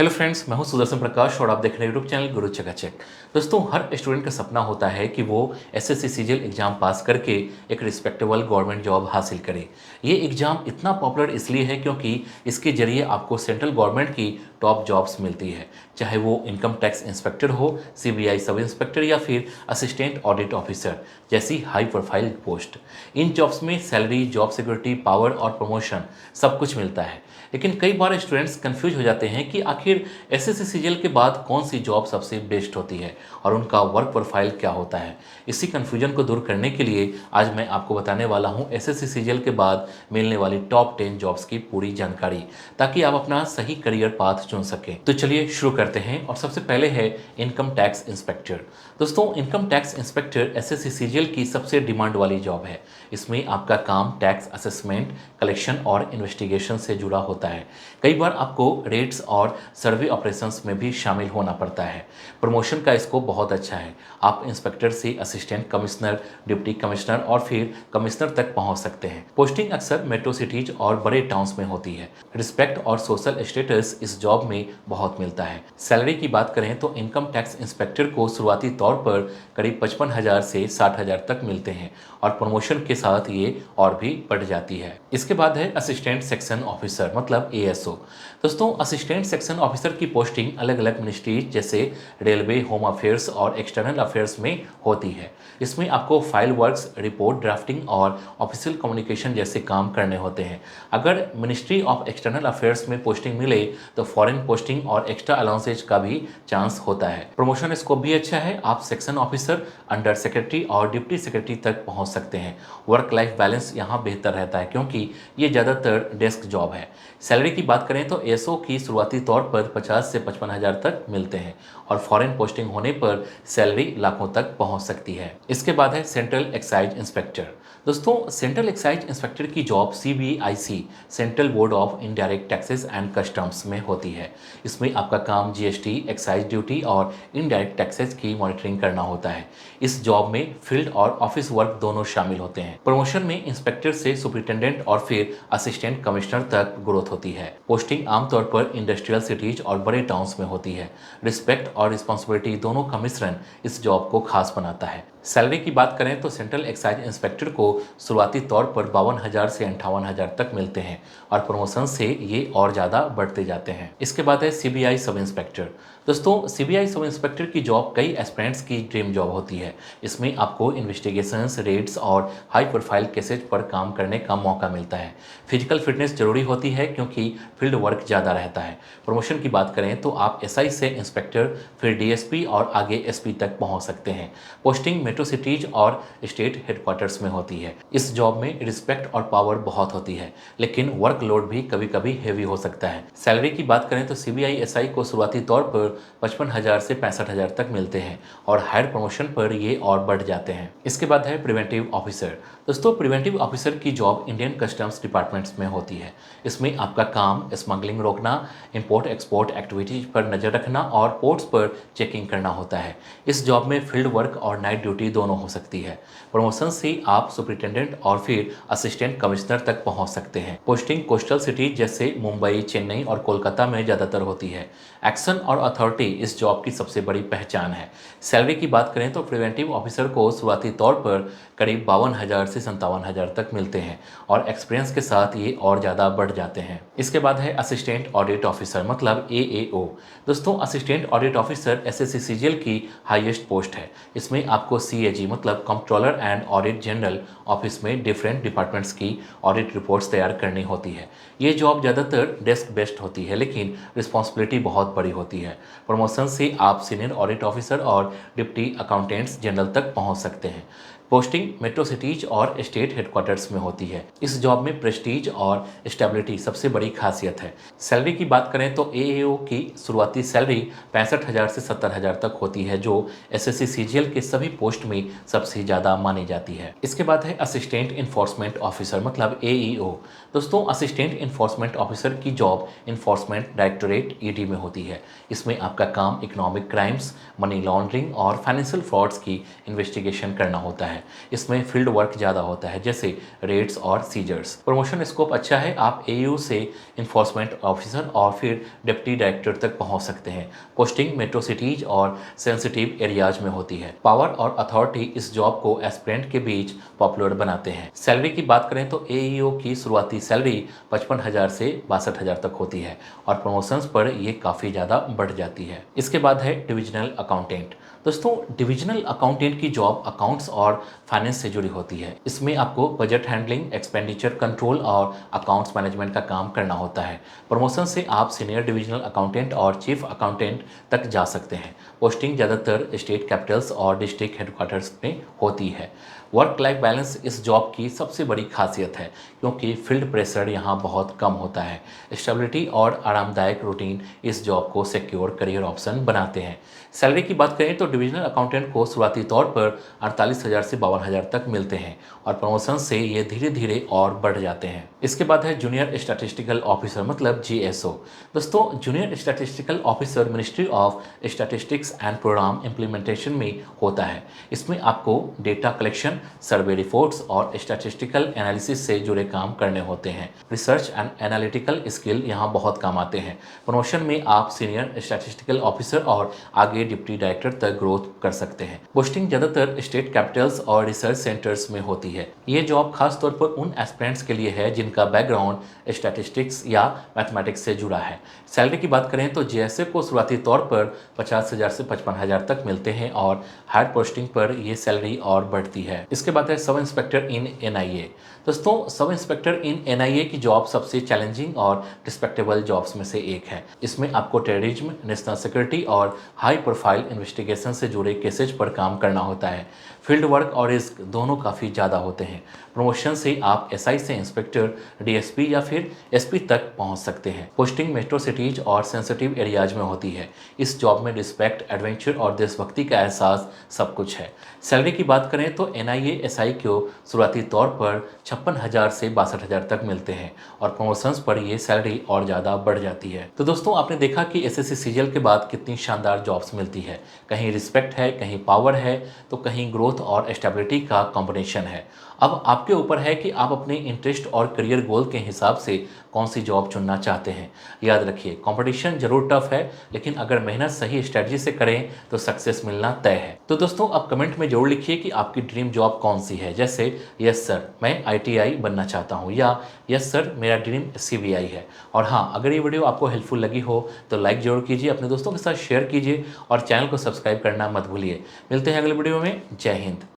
Hello friends, मैं हूं सुदर्शन प्रकाश और आप देख रहे हैं यूट्यूब चैनल गुरु चकाचक। दोस्तों, हर स्टूडेंट का सपना होता है कि वो एसएससी सीजीएल एग्जाम पास करके एक रिस्पेक्टेबल गवर्नमेंट जॉब हासिल करे। ये एग्जाम इतना पॉपुलर इसलिए है क्योंकि इसके जरिए आपको सेंट्रल गवर्नमेंट की टॉप जॉब्स मिलती है, चाहे वो इनकम टैक्स इंस्पेक्टर हो, सीबीआई सब इंस्पेक्टर या फिर असिस्टेंट ऑडिट ऑफिसर जैसी हाई प्रोफाइल पोस्ट। इन जॉब्स में सैलरी, जॉब सिक्योरिटी, पावर और प्रमोशन सब कुछ मिलता है। लेकिन कई बार स्टूडेंट्स कंफ्यूज हो जाते हैं कि आखिर एसएससी सीजीएल के बाद कौन सी जॉब सबसे बेस्ट होती है और उनका वर्क प्रोफाइल क्या होता है। इसी कंफ्यूजन को दूर करने के लिए आज मैं आपको बताने वाला हूं एसएससी सीजीएल के बाद मिलने वाली टॉप 10 जॉब्स की पूरी जानकारी, ताकि आप अपना सही करियर पाथ चुन सकें। तो चलिए शुरू करते हैं और सबसे पहले है इनकम टैक्स इंस्पेक्टर। दोस्तों, income tax inspector SSC CGL की सबसे डिमांड वाली जॉब है। इसमें आपका काम टैक्स असेसमेंट, कलेक्शन और इन्वेस्टिगेशन से जुड़ा होता है। कई बार आपको रेट्स और सर्वे ऑपरेशंस में भी शामिल होना पड़ता है। प्रमोशन का स्कोप बहुत अच्छा है। आप इंस्पेक्टर से असिस्टेंट कमिश्नर, डिप्टी कमिश्नर और फिर कमिश्नर तक पहुंच सकते हैं। पोस्टिंग अक्सर मेट्रो सिटीज और बड़े टाउन्स में होती है। रिस्पेक्ट और सोशल स्टेटस इस जॉब में बहुत मिलता है। सैलरी की बात करें तो इनकम टैक्स इंस्पेक्टर को शुरुआती तौर पर करीब 55,000 से 60,000 तक मिलते हैं और प्रमोशन के साथ ये और भी बढ़ जाती है। इसके बाद है असिस्टेंट सेक्शन ऑफिसर मतलब एएसओ। दोस्तों, असिस्टेंट सेक्शन ऑफिसर की पोस्टिंग अलग अलग मिनिस्ट्रीज जैसे रेलवे, होम अफेयर्स और एक्सटर्नल अफेयर्स में होती है। इसमें आपको फाइल वर्क्स, रिपोर्ट ड्राफ्टिंग और ऑफिशियल कम्युनिकेशन जैसे काम करने होते हैं। अगर मिनिस्ट्री ऑफ एक्सटर्नल अफेयर्स में पोस्टिंग मिले तो फॉरेन पोस्टिंग और एक्स्ट्रा अलाउंसेज का भी चांस होता है। प्रमोशन स्कोप भी अच्छा है। आप सेक्शन ऑफिसर, अंडर सेक्रेटरी और डिप्टी सेक्रेटरी तक पहुंच सकते हैं। वर्क लाइफ बैलेंस यहाँ बेहतर रहता है क्योंकि ये ज़्यादातर डेस्क जॉब है। सैलरी की बात करें तो एसओ की शुरुआती तौर पर 50 से 55,000 तक मिलते हैं और फॉरेन पोस्टिंग होने पर सैलरी लाखों तक पहुंच सकती है। इसके बाद है सेंट्रल एक्साइज इंस्पेक्टर। दोस्तों, सेंट्रल एक्साइज इंस्पेक्टर की job CBIC central board of indirect taxes and customs में होती है। इसमें आपका काम जीएसटी, एक्साइज ड्यूटी और इनडायरेक्ट टैक्सेस की मॉनिटरिंग करना होता है। इस जॉब में फील्ड और ऑफिस वर्क दोनों शामिल होते हैं। प्रमोशन में इंस्पेक्टर से सुपरिटेंडेंट और फिर असिस्टेंट कमिश्नर तक ग्रोथ होती है। पोस्टिंग आमतौर पर इंडस्ट्रियल सिटीज और बड़े टाउन्स में होती है। रिस्पेक्ट और रिस्पॉन्सिबिलिटी दोनों का मिश्रण इस जॉब को खास बनाता है। सैलरी की बात करें तो सेंट्रल एक्साइज इंस्पेक्टर को शुरुआती तौर पर 52,000 से 58,000 तक मिलते हैं और प्रमोशन से ये और ज़्यादा बढ़ते जाते हैं। इसके बाद है सीबीआई सब इंस्पेक्टर। दोस्तों, सीबीआई सब इंस्पेक्टर की जॉब कई एस्पिरेंट्स की ड्रीम जॉब होती है। इसमें आपको इन्वेस्टिगेशंस, रेड्स और हाई प्रोफाइल केसेज पर काम करने का मौका मिलता है। फिजिकल फिटनेस जरूरी होती है क्योंकि फील्ड वर्क ज़्यादा रहता है। प्रमोशन की बात करें तो आप एसआई से इंस्पेक्टर, फिर डीएसपी और आगे एसपी तक पहुंच सकते हैं। पोस्टिंग मेट्रो सिटीज और स्टेट हेडक्वार्टर्स में होती है। इस जॉब में रिस्पेक्ट और पावर बहुत होती है, लेकिन वर्कलोड भी कभी कभी हेवी हो सकता है। सैलरी की बात करें तो सीबीआई एसआई को शुरुआती तौर पर 55,000 से 65,000 तक मिलते हैं और हायर प्रमोशन पर ये और बढ़ जाते हैं। इसके बाद है प्रिवेंटिव ऑफिसर। दोस्तों, प्रिवेंटिव ऑफिसर की जॉब इंडियन कस्टम्स डिपार्टमेंट्स में होती है। इसमें आपका काम स्मगलिंग रोकना, इंपोर्ट एक्सपोर्ट एक्टिविटीज पर नजर रखना और पोर्ट्स पर चेकिंग करना होता है। इस जॉब में फील्ड वर्क और नाइट ड्यूटी दोनों हो सकती है। प्रमोशन से आप सुपरिटेंडेंट और फिर असिस्टेंट कमिश्नर तक पहुंच सकते हैं। पोस्टिंग कोस्टल सिटी जैसे मुंबई, चेन्नई और कोलकाता में ज़्यादातर होती है। एक्शन और अथॉरिटी इस जॉब की सबसे बड़ी पहचान है। सैलरी की बात करें तो प्रिवेंटिव ऑफिसर को शुरुआती तौर पर करीब 52,000 से 57,000 तक मिलते हैं और एक्सपीरियंस के साथ ये और ज़्यादा बढ़ जाते हैं। इसके बाद है असिस्टेंट ऑडिट ऑफिसर मतलब एएओ। दोस्तों, assistant audit officer SSC CGL की हाईएस्ट पोस्ट है। इसमें आपको सीएजी मतलब controller and audit general office में डिफरेंट डिपार्टमेंट्स की ऑडिट रिपोर्ट्स तैयार करनी होती है। ये जॉब ज़्यादातर डेस्क बेस्ड होती है, लेकिन रिस्पॉन्सिबिलिटी बहुत बड़ी होती है। प्रमोशन से आप सीनियर ऑडिट ऑफिसर और डिप्टी अकाउंटेंट्स जनरल तक पहुंच सकते हैं। पोस्टिंग मेट्रो सिटीज और स्टेट हेडक्वार्टर्स में होती है। इस जॉब में प्रेस्टीज और स्टेबिलिटी सबसे बड़ी खासियत है। सैलरी की बात करें तो एएओ की शुरुआती सैलरी 65,000 से 70,000 तक होती है, जो एसएससी सीजीएल के सभी पोस्ट में सबसे ज़्यादा मानी जाती है। इसके बाद है असिस्टेंट इन्फोर्समेंट ऑफिसर मतलब एईओ। दोस्तों, असिस्टेंट इन्फोर्समेंट ऑफिसर की जॉब इन्फोर्समेंट डायरेक्टोरेट ईडी में होती है। इसमें आपका काम इकोनॉमिक क्राइम्स, मनी लॉन्ड्रिंग और फाइनेंशियल फ्रॉड्स की इन्वेस्टिगेशन करना होता है। है। इसमें फील्ड वर्क ज़्यादा होता है, जैसे रेड्स और सीजर्स। प्रमोशन स्कोप अच्छा है, आप एयू से इन्फोर्समेंट ऑफिसर और फिर डिप्टी डायरेक्टर तक पहुंच सकते हैं। पोस्टिंग मेट्रो सिटीज और सेंसिटिव एरियाज में होती है। पावर और अथॉरिटी इस जॉब को एस्पिरेंट के बीच पॉपुलर बनाते हैं। सैलरी की बात करें तो एईओ की शुरुआती सैलरी 55,000 से 62,000 तक होती है और प्रमोशंस पर ये काफ़ी ज़्यादा बढ़ जाती है। इसके बाद है डिविजनल अकाउंटेंट। दोस्तों, डिविजनल अकाउंटेंट की जॉब अकाउंट्स और फाइनेंस से जुड़ी होती है। इसमें आपको बजट हैंडलिंग, एक्सपेंडिचर कंट्रोल और अकाउंट्स मैनेजमेंट का काम करना होता है। प्रमोशन से आप सीनियर डिविजनल अकाउंटेंट और चीफ अकाउंटेंट तक जा सकते हैं। पोस्टिंग ज़्यादातर स्टेट कैपिटल्स और डिस्ट्रिक्ट हेडक्वार्टर्स में होती है। वर्क लाइफ बैलेंस इस जॉब की सबसे बड़ी खासियत है, क्योंकि फील्ड प्रेशर यहाँ बहुत कम होता है। स्टेबिलिटी और आरामदायक रूटीन इस जॉब को सिक्योर करियर ऑप्शन बनाते हैं। सैलरी की बात करें तो डिविजनल अकाउंटेंट को शुरुआती तौर पर 48,000 से 52,000 तक मिलते हैं और प्रमोशन से ये धीरे धीरे और बढ़ जाते हैं। इसके बाद है जूनियर स्टैटिस्टिकल ऑफिसर, मतलब जीएसओ। दोस्तों, junior statistical officer ministry of statistics and programme implementation में होता है। इसमें आपको डेटा कलेक्शन, सर्वे रिपोर्ट्स और स्टैटिस्टिकल एनालिसिस से जुड़े काम करने होते हैं। रिसर्च एंड एनालिटिकल स्किल यहाँ बहुत काम आते हैं। प्रमोशन में आप सीनियर स्टैटिस्टिकल ऑफिसर और आगे डिप्टी डायरेक्टर तक ग्रोथ कर सकते हैं। पोस्टिंग ज़्यादातर स्टेट कैपिटल्स और रिसर्च सेंटर्स में होती है। ये जॉब खासतौर पर उन एस्पिरेंट्स के लिए है जिनका बैकग्राउंड स्टैटिस्टिक्स या मैथमेटिक्स से जुड़ा है। सैलरी की बात करें तो जीएसए को शुरुआती तौर पर 50,000 से 55,000 तक मिलते हैं और हायर पोस्टिंग पर यह सैलरी और बढ़ती है। इसके बाद है सब इंस्पेक्टर इन एनआईए। दोस्तों, सब इंस्पेक्टर इन एनआईए की जॉब सबसे चैलेंजिंग और रिस्पेक्टेबल जॉब्स में से एक है। इसमें आपको टेररिज्म, नेशनल सिक्योरिटी और हाई प्रोफाइल इन्वेस्टिगेशन से जुड़े केसेज पर काम करना होता है। फील्ड वर्क और रिस्क दोनों काफ़ी ज़्यादा होते हैं। प्रमोशन से आप एसआई से इंस्पेक्टर, डीएसपी या फिर एसपी तक पहुंच सकते हैं। पोस्टिंग मेट्रो सिटीज और सेंसिटिव एरियाज में होती है। इस जॉब में रिस्पेक्ट, एडवेंचर और देशभक्ति का एहसास सब कुछ है। सैलरी की बात करें तो एनआईए एसआई को शुरुआती तौर पर 56,000 से 62,000 तक मिलते हैं और प्रमोशंस पर यह सैलरी और ज़्यादा बढ़ जाती है। तो दोस्तों, आपने देखा कि एसएससी सीजीएल के बाद कितनी शानदार जॉब्स मिलती है। कहीं रिस्पेक्ट है, कहीं पावर है, तो कहीं ग्रोथ और स्टेबिलिटी का कॉम्बिनेशन है। अब आपके ऊपर है कि आप अपने इंटरेस्ट और करियर गोल के हिसाब से कौन सी जॉब चुनना चाहते हैं। याद रखिए, कंपटीशन जरूर टफ है, लेकिन अगर मेहनत सही स्ट्रेटजी से करें तो सक्सेस मिलना तय है। तो दोस्तों, आप कमेंट में जरूर लिखिए कि आपकी ड्रीम जॉब कौन सी है। जैसे यस सर, मैं आईटीआई बनना चाहता हूँ, या यस सर, मेरा ड्रीम सीबीआई है। और हाँ, अगर ये वीडियो आपको हेल्पफुल लगी हो तो लाइक जरूर कीजिए, अपने दोस्तों के साथ शेयर कीजिए और चैनल को सब्सक्राइब करना मत भूलिए। मिलते हैं अगले वीडियो में। जय हिंद।